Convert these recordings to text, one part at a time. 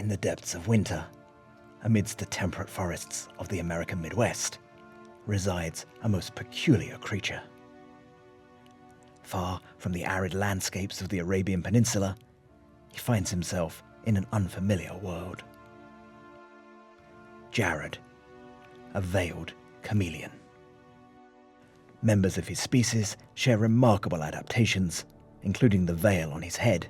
In the depths of winter, amidst the temperate forests of the American Midwest, resides a most peculiar creature. Far from the arid landscapes of the Arabian Peninsula, he finds himself in an unfamiliar world. Jared, a veiled chameleon. Members of his species share remarkable adaptations, including the veil on his head.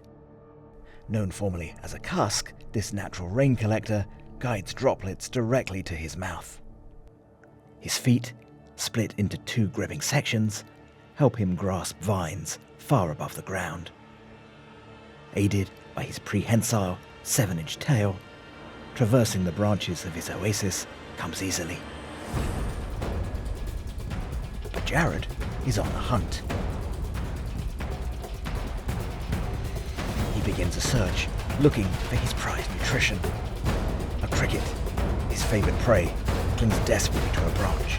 Known formerly as a cusk, this natural rain collector guides droplets directly to his mouth. His feet, split into two gripping sections, help him grasp vines far above the ground. Aided by his prehensile 7-inch tail, traversing the branches of his oasis comes easily. But Jared is on the hunt. He begins a search, looking for his prized nutrition. A cricket, his favorite prey, clings desperately to a branch.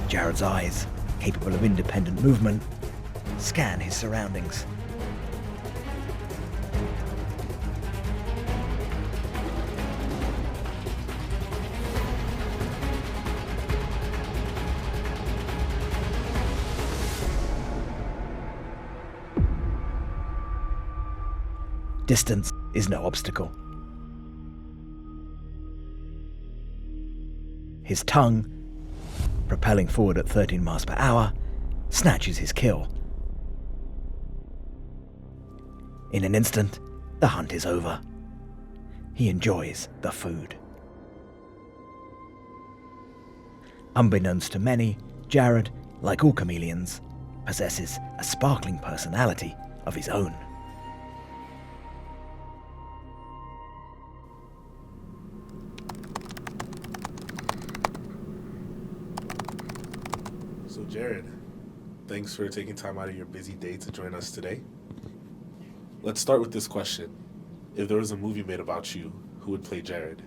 Jared's eyes, capable of independent movement, scan his surroundings. Distance is no obstacle. His tongue, propelling forward at 13 miles per hour, snatches his kill. In an instant, the hunt is over. He enjoys the food. Unbeknownst to many, Jared, like all chameleons, possesses a sparkling personality of his own. So Jared, thanks for taking time out of your busy day to join us today. Let's start with this question. If there was a movie made about you, who would play Jared?